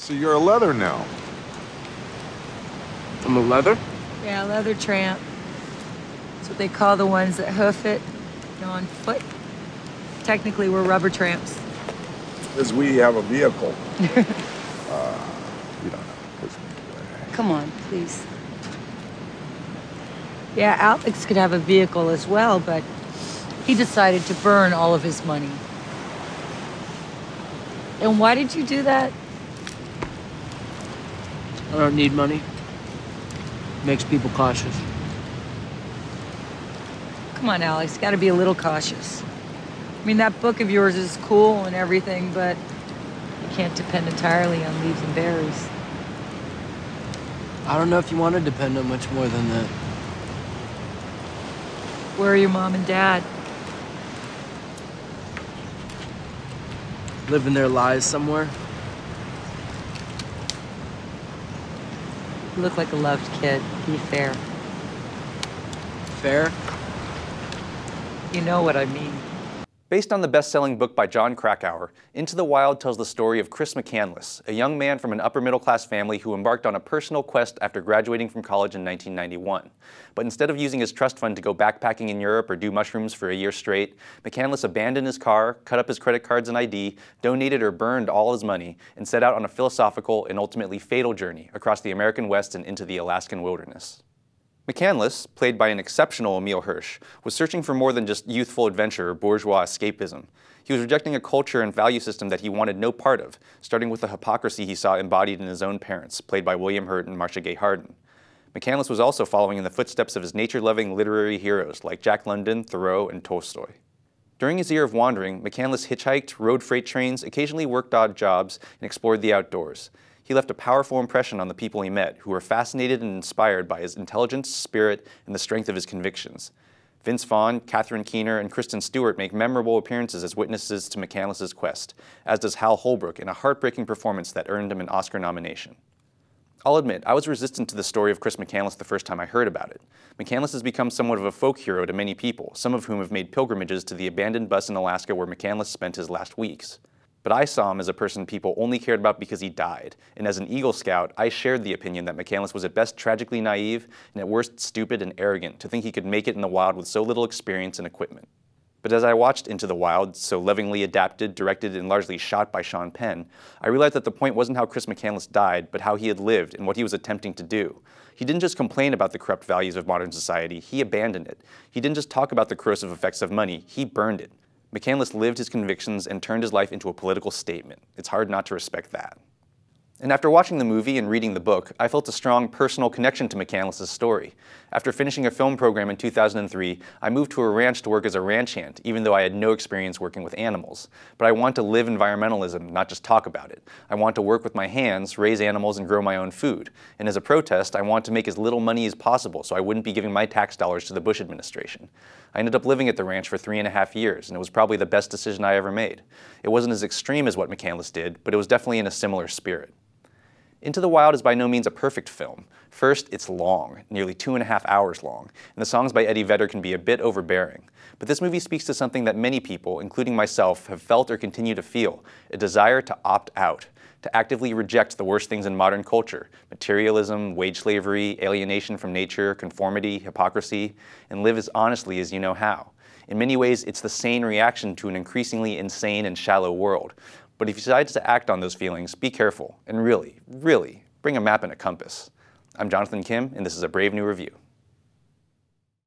So you're a leather now. I'm a leather? Yeah, leather tramp. That's what they call the ones that hoof it, on foot. Technically, we're rubber tramps. Because we have a vehicle. You don't know. Push me away. Come on, please. Yeah, Alex could have a vehicle as well, but he decided to burn all of his money. And why did you do that? I don't need money. Makes people cautious. Come on, Alex, gotta be a little cautious. I mean, that book of yours is cool and everything, but you can't depend entirely on leaves and berries. I don't know if you want to depend on much more than that. Where are your mom and dad? Living their lives somewhere. You look like a loved kid. Be fair. Fair? You know what I mean. Based on the best-selling book by John Krakauer, Into the Wild tells the story of Chris McCandless, a young man from an upper-middle-class family who embarked on a personal quest after graduating from college in 1991. But instead of using his trust fund to go backpacking in Europe or do mushrooms for a year straight, McCandless abandoned his car, cut up his credit cards and ID, donated or burned all his money, and set out on a philosophical and ultimately fatal journey across the American West and into the Alaskan wilderness. McCandless, played by an exceptional Emile Hirsch, was searching for more than just youthful adventure or bourgeois escapism. He was rejecting a culture and value system that he wanted no part of, starting with the hypocrisy he saw embodied in his own parents, played by William Hurt and Marcia Gay Harden. McCandless was also following in the footsteps of his nature-loving literary heroes like Jack London, Thoreau, and Tolstoy. During his year of wandering, McCandless hitchhiked, rode freight trains, occasionally worked odd jobs, and explored the outdoors. He left a powerful impression on the people he met, who were fascinated and inspired by his intelligence, spirit, and the strength of his convictions. Vince Vaughn, Catherine Keener, and Kristen Stewart make memorable appearances as witnesses to McCandless's quest, as does Hal Holbrook in a heartbreaking performance that earned him an Oscar nomination. I'll admit, I was resistant to the story of Chris McCandless the first time I heard about it. McCandless has become somewhat of a folk hero to many people, some of whom have made pilgrimages to the abandoned bus in Alaska where McCandless spent his last weeks. But I saw him as a person people only cared about because he died, and as an Eagle Scout, I shared the opinion that McCandless was at best tragically naive, and at worst stupid and arrogant to think he could make it in the wild with so little experience and equipment. But as I watched Into the Wild, so lovingly adapted, directed, and largely shot by Sean Penn, I realized that the point wasn't how Chris McCandless died, but how he had lived and what he was attempting to do. He didn't just complain about the corrupt values of modern society, he abandoned it. He didn't just talk about the corrosive effects of money, he burned it. McCandless lived his convictions and turned his life into a political statement. It's hard not to respect that. And after watching the movie and reading the book, I felt a strong personal connection to McCandless's story. After finishing a film program in 2003, I moved to a ranch to work as a ranch hand, even though I had no experience working with animals. But I want to live environmentalism, not just talk about it. I want to work with my hands, raise animals, and grow my own food. And as a protest, I want to make as little money as possible so I wouldn't be giving my tax dollars to the Bush administration. I ended up living at the ranch for 3.5 years, and it was probably the best decision I ever made. It wasn't as extreme as what McCandless did, but it was definitely in a similar spirit. Into the Wild is by no means a perfect film. First, it's long, nearly 2.5 hours long, and the songs by Eddie Vedder can be a bit overbearing. But this movie speaks to something that many people, including myself, have felt or continue to feel, a desire to opt out, to actively reject the worst things in modern culture, materialism, wage slavery, alienation from nature, conformity, hypocrisy, and live as honestly as you know how. In many ways, it's the sane reaction to an increasingly insane and shallow world. But if you decide to act on those feelings, be careful, and really, really, bring a map and a compass. I'm Jonathan Kim, and this is a Brave New Review.